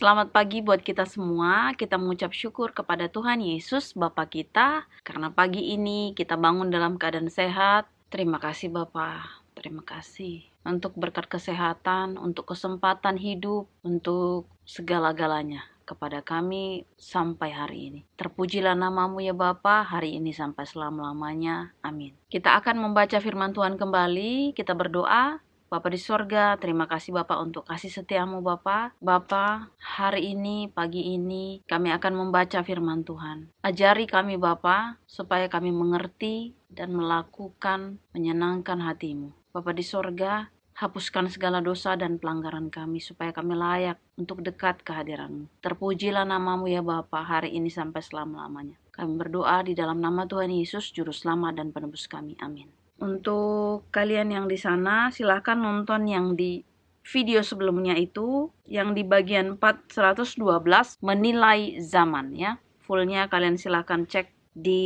Selamat pagi buat kita semua. Kita mengucap syukur kepada Tuhan Yesus, Bapa kita, karena pagi ini kita bangun dalam keadaan sehat. Terima kasih Bapa, terima kasih untuk berkat kesehatan, untuk kesempatan hidup, untuk segala-galanya kepada kami sampai hari ini. Terpujilah namamu ya Bapa, hari ini sampai selama-lamanya. Amin. Kita akan membaca firman Tuhan kembali, kita berdoa. Bapa di sorga, terima kasih Bapak untuk kasih setiamu Bapak. Bapak, hari ini, pagi ini, kami akan membaca firman Tuhan. Ajari kami Bapak, supaya kami mengerti dan melakukan menyenangkan hatimu. Bapa di sorga, hapuskan segala dosa dan pelanggaran kami, supaya kami layak untuk dekat kehadiranmu. Terpujilah namamu ya Bapa, hari ini sampai selama-lamanya. Kami berdoa di dalam nama Tuhan Yesus, Juru Selamat dan Penebus kami. Amin. Untuk kalian yang di sana, silahkan nonton yang di video sebelumnya itu, yang di bagian 412, menilai zaman ya. Fullnya kalian silahkan cek di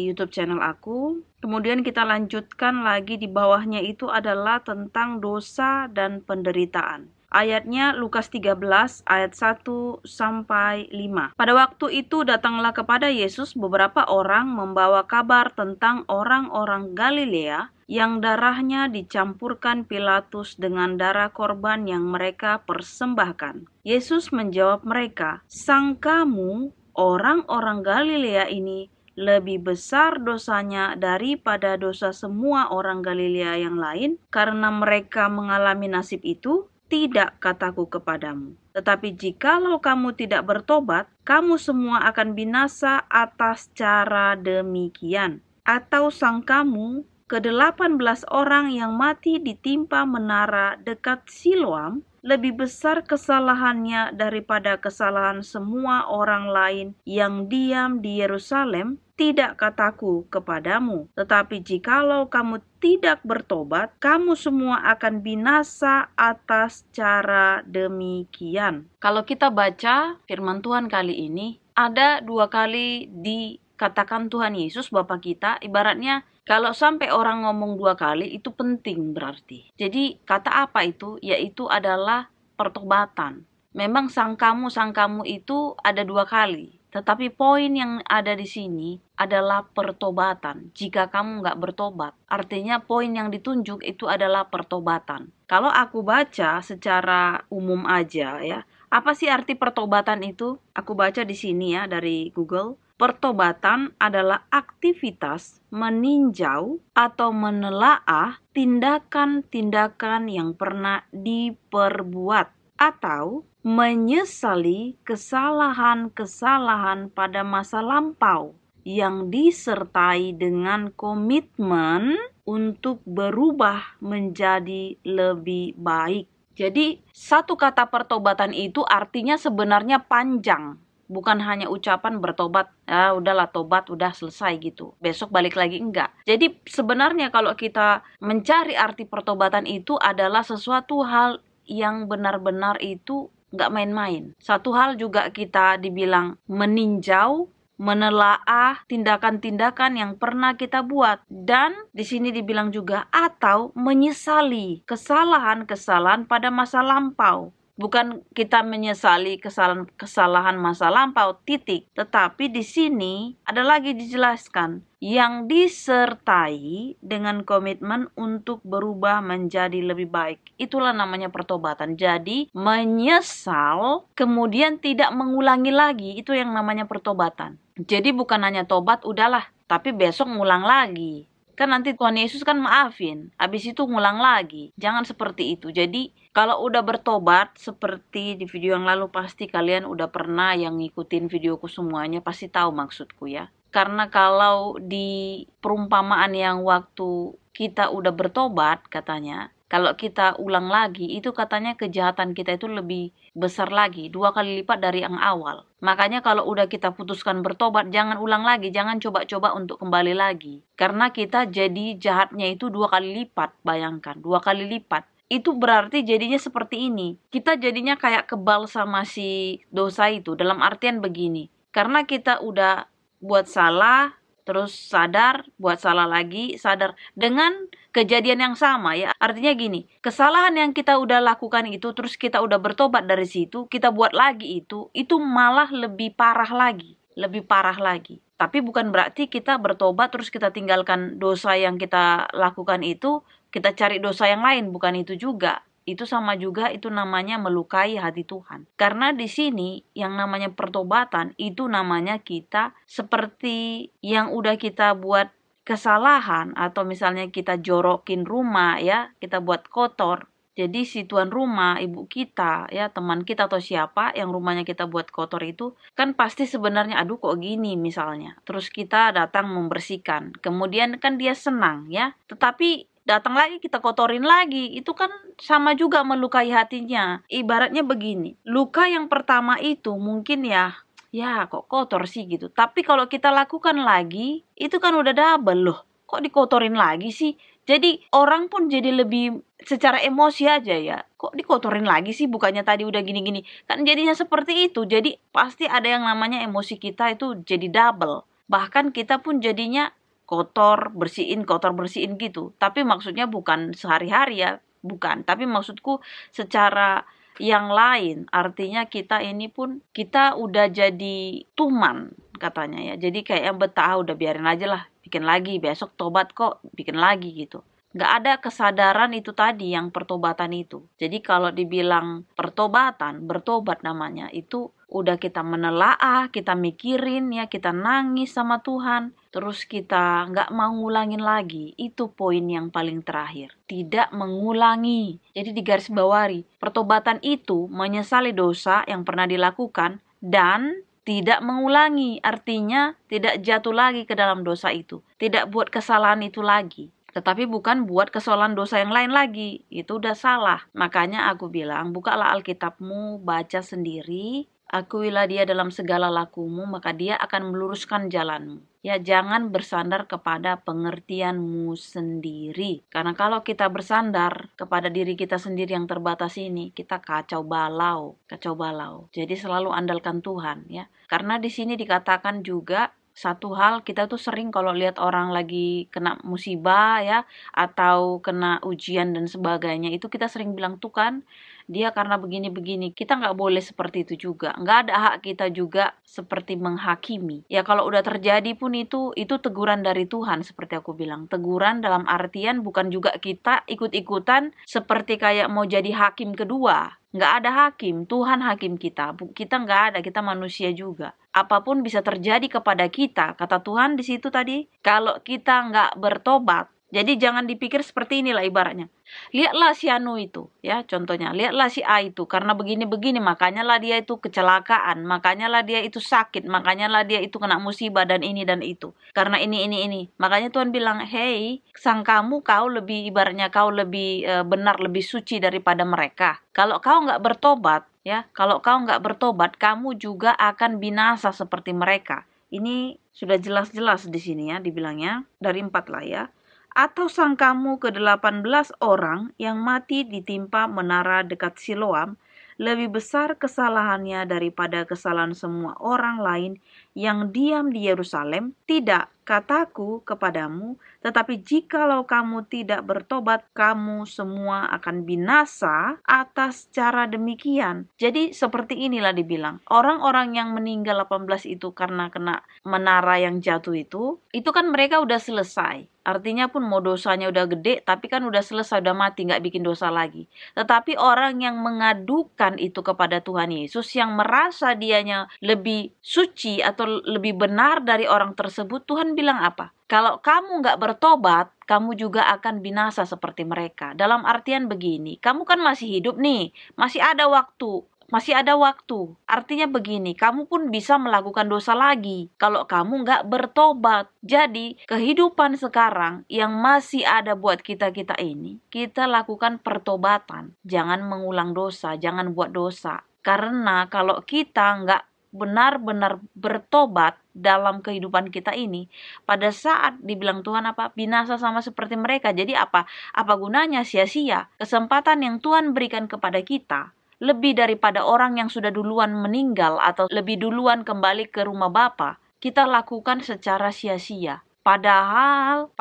YouTube channel aku. Kemudian kita lanjutkan lagi di bawahnya itu adalah tentang dosa dan penderitaan. Ayatnya Lukas 13 ayat 1 sampai 5. Pada waktu itu datanglah kepada Yesus beberapa orang membawa kabar tentang orang-orang Galilea yang darahnya dicampurkan Pilatus dengan darah korban yang mereka persembahkan. Yesus menjawab mereka, "Sangkamu orang-orang Galilea ini lebih besar dosanya daripada dosa semua orang Galilea yang lain karena mereka mengalami nasib itu? Tidak, kataku kepadamu. Tetapi jikalau kamu tidak bertobat, kamu semua akan binasa atas cara demikian. Atau sangkamu ke-18 orang yang mati ditimpa menara dekat Siloam lebih besar kesalahannya daripada kesalahan semua orang lain yang diam di Yerusalem? Tidak, kataku kepadamu. Tetapi jikalau kamu tidak bertobat, kamu semua akan binasa atas cara demikian." Kalau kita baca firman Tuhan kali ini, ada 2 kali dikatakan Tuhan Yesus Bapa kita. Ibaratnya kalau sampai orang ngomong 2 kali itu penting berarti. Jadi kata apa itu? Yaitu adalah pertobatan. Memang sangkamu itu ada 2 kali. Tetapi poin yang ada di sini adalah pertobatan. Jika kamu nggak bertobat, artinya poin yang ditunjuk itu adalah pertobatan. Kalau aku baca secara umum aja ya, apa sih arti pertobatan itu? Aku baca di sini ya dari Google. Pertobatan adalah aktivitas meninjau atau menelaah tindakan-tindakan yang pernah diperbuat atau menyesali kesalahan-kesalahan pada masa lampau yang disertai dengan komitmen untuk berubah menjadi lebih baik. Jadi, satu kata pertobatan itu artinya sebenarnya panjang. Bukan hanya ucapan bertobat, udahlah tobat, udah selesai gitu. Besok balik lagi, enggak. Jadi sebenarnya kalau kita mencari arti pertobatan itu adalah sesuatu hal yang benar-benar itu nggak main-main. Satu hal juga kita dibilang meninjau, menelaah tindakan-tindakan yang pernah kita buat. Dan di sini dibilang juga atau menyesali kesalahan-kesalahan pada masa lampau. Bukan kita menyesali kesalahan masa lampau, titik. Tetapi di sini ada lagi dijelaskan yang disertai dengan komitmen untuk berubah menjadi lebih baik. Itulah namanya pertobatan. Jadi menyesal kemudian tidak mengulangi lagi, itu yang namanya pertobatan. Jadi bukan hanya tobat udahlah, tapi besok ngulang lagi. Kan nanti Tuhan Yesus kan maafin, habis itu ngulang lagi. Jangan seperti itu. Jadi kalau udah bertobat, seperti di video yang lalu pasti kalian udah pernah yang ngikutin videoku semuanya, pasti tahu maksudku ya. Karena kalau di perumpamaan yang waktu kita udah bertobat katanya, kalau kita ulang lagi, itu katanya kejahatan kita itu lebih besar lagi, 2 kali lipat dari yang awal. Makanya kalau udah kita putuskan bertobat, jangan ulang lagi, jangan coba-coba untuk kembali lagi. Karena kita jadi jahatnya itu 2 kali lipat, bayangkan, 2 kali lipat. Itu berarti jadinya seperti ini. Kita jadinya kayak kebal sama si dosa itu, dalam artian begini. Karena kita udah buat salah, terus sadar, buat salah lagi, sadar dengan kejadian yang sama ya. Artinya gini, kesalahan yang kita udah lakukan itu, terus kita udah bertobat dari situ, kita buat lagi itu malah lebih parah lagi, lebih parah lagi. Tapi bukan berarti kita bertobat terus kita tinggalkan dosa yang kita lakukan itu, kita cari dosa yang lain, bukan itu juga. Itu sama juga, itu namanya melukai hati Tuhan. Karena di sini yang namanya pertobatan itu namanya kita seperti yang udah kita buat kesalahan, atau misalnya kita jorokin rumah ya, kita buat kotor. Jadi si tuan rumah, ibu kita ya, teman kita atau siapa yang rumahnya kita buat kotor itu kan pasti sebenarnya aduh kok gini misalnya. Terus kita datang membersihkan. Kemudian kan dia senang ya. Tetapi datang lagi kita kotorin lagi, itu kan sama juga melukai hatinya. Ibaratnya begini, luka yang pertama itu mungkin ya kok kotor sih gitu. Tapi kalau kita lakukan lagi, itu kan udah double loh. Kok dikotorin lagi sih? Jadi orang pun jadi lebih secara emosi aja ya. Kok dikotorin lagi sih, bukannya tadi udah gini-gini. Kan jadinya seperti itu. Jadi pasti ada yang namanya emosi kita itu jadi double. Bahkan kita pun jadinya kotor bersihin gitu. Tapi maksudnya bukan sehari-hari ya, bukan. Tapi maksudku secara yang lain, artinya kita ini pun, kita udah jadi tuman katanya ya. Jadi kayak yang betah, udah biarin aja lah, bikin lagi, besok tobat kok, bikin lagi gitu. Nggak ada kesadaran itu tadi, yang pertobatan itu. Jadi kalau dibilang pertobatan, bertobat namanya, itu udah kita menelaah, kita mikirin ya, kita nangis sama Tuhan, terus kita nggak mau ngulangin lagi. Itu poin yang paling terakhir, tidak mengulangi. Jadi digarisbawahi, pertobatan itu menyesali dosa yang pernah dilakukan dan tidak mengulangi. Artinya tidak jatuh lagi ke dalam dosa itu, tidak buat kesalahan itu lagi. Tetapi bukan buat kesalahan dosa yang lain lagi, itu udah salah. Makanya aku bilang, bukalah Alkitabmu, baca sendiri, akuilah dia dalam segala lakumu, maka dia akan meluruskan jalanmu. Ya, jangan bersandar kepada pengertianmu sendiri. Karena kalau kita bersandar kepada diri kita sendiri yang terbatas ini, kita kacau balau. Jadi selalu andalkan Tuhan ya. Karena di sini dikatakan juga satu hal, kita tuh sering kalau lihat orang lagi kena musibah ya, atau kena ujian dan sebagainya, itu kita sering bilang tuh kan, dia karena begini-begini. Kita nggak boleh seperti itu juga. Nggak ada hak kita juga seperti menghakimi. Ya kalau udah terjadi pun itu teguran dari Tuhan, seperti aku bilang. Teguran dalam artian bukan juga kita ikut-ikutan seperti kayak mau jadi hakim kedua. Nggak ada hakim, Tuhan hakim kita. Kita nggak ada, kita manusia juga. Apapun bisa terjadi kepada kita, kata Tuhan di situ tadi. Kalau kita nggak bertobat, jadi jangan dipikir seperti inilah ibaratnya. Lihatlah si Anu itu, ya contohnya. Lihatlah si A itu, karena begini-begini, makanya lah dia itu kecelakaan, makanya lah dia itu sakit, makanya lah dia itu kena musibah dan ini dan itu. Karena ini. Makanya Tuhan bilang, hey, sangkamu kau lebih, ibaratnya kau lebih benar, lebih suci daripada mereka. Kalau kau nggak bertobat, ya, kalau kau nggak bertobat, kamu juga akan binasa seperti mereka. Ini sudah jelas-jelas di sini ya, dibilangnya dari 4 lah ya. Atau sangkamu ke-18 orang yang mati ditimpa menara dekat Siloam lebih besar kesalahannya daripada kesalahan semua orang lain yang diam di Yerusalem? Tidak, kataku kepadamu, tetapi jikalau kamu tidak bertobat, kamu semua akan binasa atas cara demikian. Jadi seperti inilah dibilang, orang-orang yang meninggal 18 itu karena kena menara yang jatuh itu kan mereka udah selesai. Artinya pun mau dosanya udah gede, tapi kan udah selesai, udah mati, nggak bikin dosa lagi. Tetapi orang yang mengadukan itu kepada Tuhan Yesus, yang merasa dianya lebih suci atau lebih benar dari orang tersebut, Tuhan bilang apa? Kalau kamu nggak bertobat, kamu juga akan binasa seperti mereka. Dalam artian begini, kamu kan masih hidup nih, masih ada waktu. Artinya begini, kamu pun bisa melakukan dosa lagi kalau kamu nggak bertobat. Jadi kehidupan sekarang yang masih ada buat kita ini, kita lakukan pertobatan. Jangan mengulang dosa, jangan buat dosa. Karena kalau kita nggak benar-benar bertobat dalam kehidupan kita ini, pada saat dibilang Tuhan apa? Binasa sama seperti mereka. Jadi apa gunanya? Sia-sia. Kesempatan yang Tuhan berikan kepada kita lebih daripada orang yang sudah duluan meninggal atau lebih duluan kembali ke rumah Bapa. kita lakukan secara sia-sia. Padahal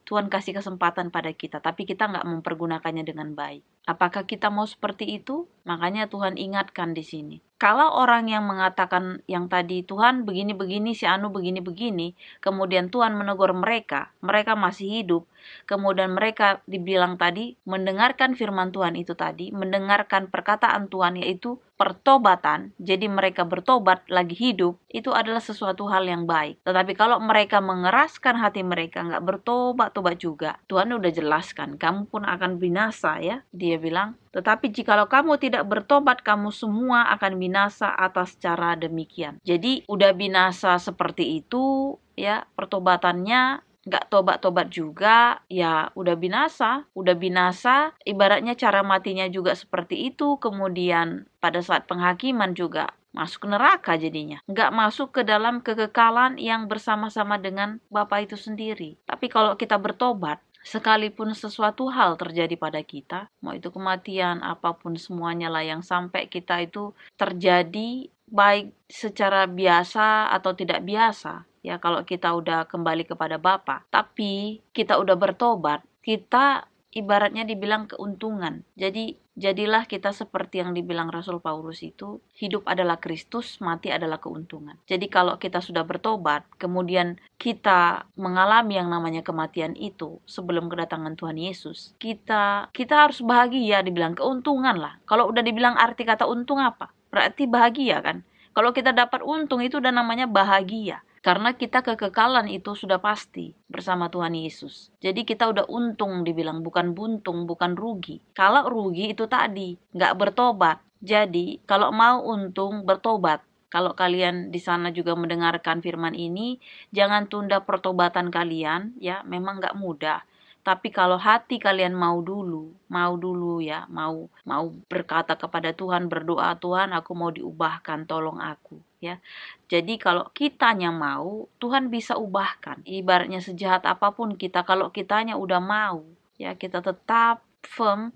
Tuhan kasih kesempatan pada kita, tapi kita nggak mempergunakannya dengan baik. Apakah kita mau seperti itu? Makanya Tuhan ingatkan di sini. Kalau orang yang mengatakan yang tadi, Tuhan begini-begini, si Anu begini-begini, kemudian Tuhan menegur mereka masih hidup, kemudian mereka dibilang tadi, mendengarkan firman Tuhan itu tadi, mendengarkan perkataan Tuhan yaitu pertobatan, jadi mereka bertobat lagi hidup, itu adalah sesuatu hal yang baik. Tetapi kalau mereka mengeraskan hati mereka, nggak bertobat-tobat juga, Tuhan udah jelaskan, kamu pun akan binasa ya, dia bilang. Tetapi jikalau kamu tidak bertobat, kamu semua akan binasa atas cara demikian. Jadi udah binasa seperti itu ya, pertobatannya nggak tobat-tobat juga, ya udah binasa, ibaratnya cara matinya juga seperti itu, kemudian pada saat penghakiman juga masuk neraka jadinya, nggak masuk ke dalam kekekalan yang bersama-sama dengan Bapa itu sendiri. Tapi kalau kita bertobat, sekalipun sesuatu hal terjadi pada kita, mau itu kematian, apapun semuanya lah yang sampai kita itu terjadi, baik secara biasa atau tidak biasa, ya kalau kita udah kembali kepada Bapa, tapi kita udah bertobat, kita ibaratnya dibilang keuntungan. Jadi jadilah kita seperti yang dibilang Rasul Paulus itu, hidup adalah Kristus, mati adalah keuntungan. Jadi kalau kita sudah bertobat, kemudian kita mengalami yang namanya kematian itu sebelum kedatangan Tuhan Yesus, kita harus bahagia, dibilang keuntungan lah. Kalau udah dibilang arti kata untung apa? Berarti bahagia kan? Kalau kita dapat untung itu udah namanya bahagia. Karena kita kekekalan itu sudah pasti bersama Tuhan Yesus. Jadi kita udah untung dibilang, bukan buntung, bukan rugi. Kalau rugi itu tadi, nggak bertobat. Jadi kalau mau untung, bertobat. Kalau kalian di sana juga mendengarkan firman ini, jangan tunda pertobatan kalian, ya memang nggak mudah. Tapi kalau hati kalian mau dulu ya, mau berkata kepada Tuhan, berdoa, Tuhan aku mau diubahkan, tolong aku ya. Jadi kalau kitanya mau, Tuhan bisa ubahkan. Ibaratnya sejahat apapun kita, kalau kitanya udah mau, ya kita tetap firm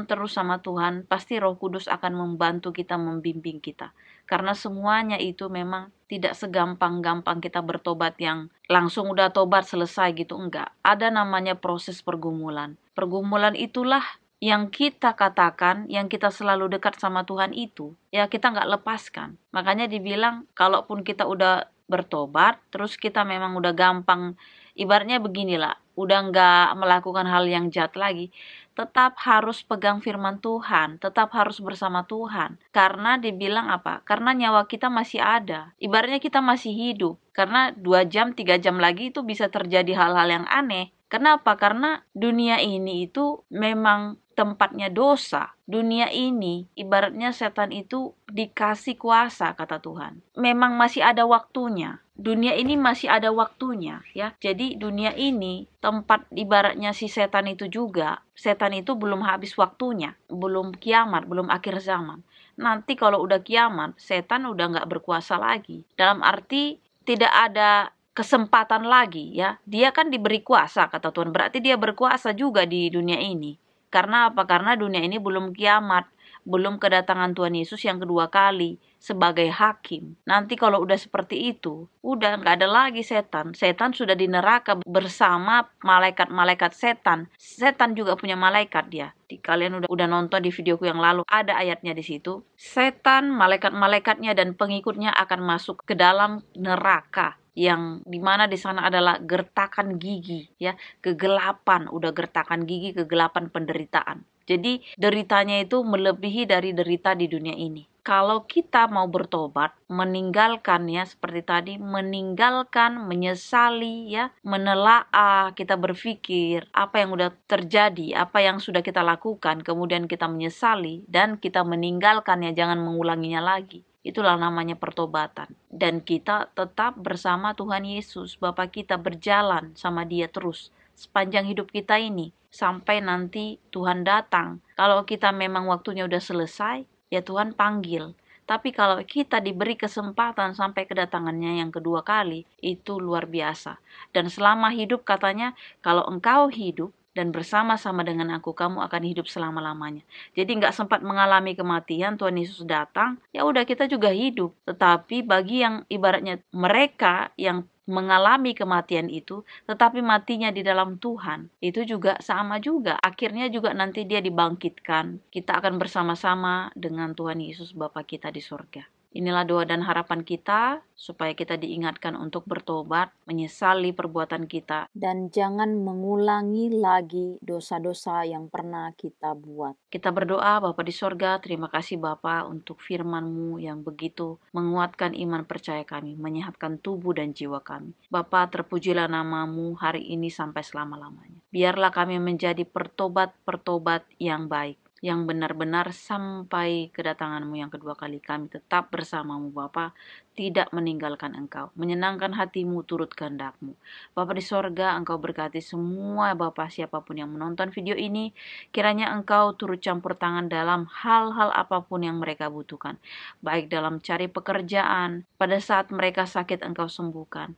terus sama Tuhan, pasti Roh Kudus akan membantu kita, membimbing kita. Karena semuanya itu memang tidak segampang-gampang kita bertobat yang langsung udah tobat selesai gitu, enggak. Ada namanya proses pergumulan. Pergumulan itulah yang kita katakan, yang kita selalu dekat sama Tuhan itu, ya kita nggak lepaskan. Makanya dibilang, kalaupun kita udah bertobat, terus kita memang udah gampang, ibaratnya beginilah, udah nggak melakukan hal yang jahat lagi, tetap harus pegang firman Tuhan, tetap harus bersama Tuhan. Karena dibilang apa? Karena nyawa kita masih ada. Ibaratnya kita masih hidup. Karena 2 jam, 3 jam lagi itu bisa terjadi hal-hal yang aneh. Kenapa? Karena dunia ini itu memang tempatnya dosa. Dunia ini ibaratnya setan itu dikasih kuasa, kata Tuhan. Memang masih ada waktunya. Dunia ini masih ada waktunya ya. Jadi dunia ini tempat ibaratnya si setan itu juga. Setan itu belum habis waktunya, belum kiamat, belum akhir zaman. Nanti kalau udah kiamat, setan udah nggak berkuasa lagi. Dalam arti tidak ada kesempatan lagi ya. Dia kan diberi kuasa, kata Tuhan. Berarti dia berkuasa juga di dunia ini. Karena apa? Karena dunia ini belum kiamat, belum kedatangan Tuhan Yesus yang kedua kali sebagai hakim. Nanti kalau udah seperti itu, udah nggak ada lagi setan. Setan sudah di neraka bersama malaikat-malaikat setan. Setan juga punya malaikat dia. Kalian udah nonton di videoku yang lalu, ada ayatnya di situ. Setan, malaikat-malaikatnya dan pengikutnya akan masuk ke dalam neraka, yang dimana di sana adalah gertakan gigi ya, kegelapan, udah gertakan gigi, kegelapan penderitaan. Jadi deritanya itu melebihi dari derita di dunia ini. Kalau kita mau bertobat, meninggalkan ya seperti tadi, meninggalkan, menyesali ya, menelaah, kita berpikir apa yang udah terjadi, apa yang sudah kita lakukan, kemudian kita menyesali dan kita meninggalkannya, jangan mengulanginya lagi. Itulah namanya pertobatan. Dan kita tetap bersama Tuhan Yesus, Bapa kita, berjalan sama Dia terus sepanjang hidup kita ini sampai nanti Tuhan datang. Kalau kita memang waktunya udah selesai, ya Tuhan panggil. Tapi kalau kita diberi kesempatan sampai kedatangannya yang kedua kali, itu luar biasa. Dan selama hidup katanya, kalau engkau hidup, dan bersama-sama dengan aku kamu akan hidup selama-lamanya. Jadi nggak sempat mengalami kematian, Tuhan Yesus datang, ya udah kita juga hidup. Tetapi bagi yang ibaratnya mereka yang mengalami kematian itu, tetapi matinya di dalam Tuhan, itu juga sama juga. Akhirnya juga nanti dia dibangkitkan. Kita akan bersama-sama dengan Tuhan Yesus Bapa kita di surga. Inilah doa dan harapan kita, supaya kita diingatkan untuk bertobat, menyesali perbuatan kita, dan jangan mengulangi lagi dosa-dosa yang pernah kita buat. Kita berdoa, Bapa di sorga, terima kasih Bapa untuk firman-Mu yang begitu menguatkan iman percaya kami, menyehatkan tubuh dan jiwa kami. Bapa, terpujilah nama-Mu hari ini sampai selama-lamanya. Biarlah kami menjadi pertobat-pertobat yang baik, yang benar-benar sampai kedatangan-Mu yang kedua kali. Kami tetap bersama-Mu Bapa, tidak meninggalkan Engkau, menyenangkan hati-Mu turut kehendak-Mu. Bapa di sorga, Engkau berkati semua Bapa siapapun yang menonton video ini, kiranya Engkau turut campur tangan dalam hal-hal apapun yang mereka butuhkan, baik dalam cari pekerjaan, pada saat mereka sakit Engkau sembuhkan,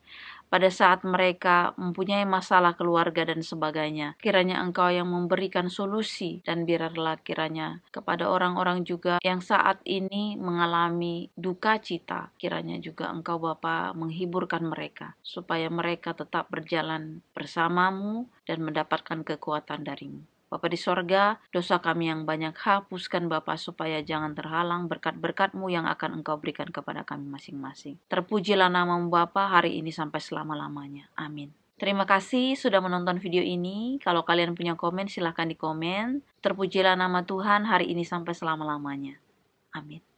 pada saat mereka mempunyai masalah keluarga dan sebagainya. Kiranya Engkau yang memberikan solusi, dan biarlah kiranya kepada orang-orang juga yang saat ini mengalami duka cita, kiranya juga Engkau Bapa menghiburkan mereka, supaya mereka tetap berjalan bersama-Mu dan mendapatkan kekuatan dari-Mu. Bapa di sorga, dosa kami yang banyak hapuskan Bapa, supaya jangan terhalang berkat-berkat-Mu yang akan Engkau berikan kepada kami masing-masing. Terpujilah nama-Mu Bapa hari ini sampai selama-lamanya. Amin. Terima kasih sudah menonton video ini. Kalau kalian punya komen, silahkan di komen. Terpujilah nama Tuhan hari ini sampai selama-lamanya. Amin.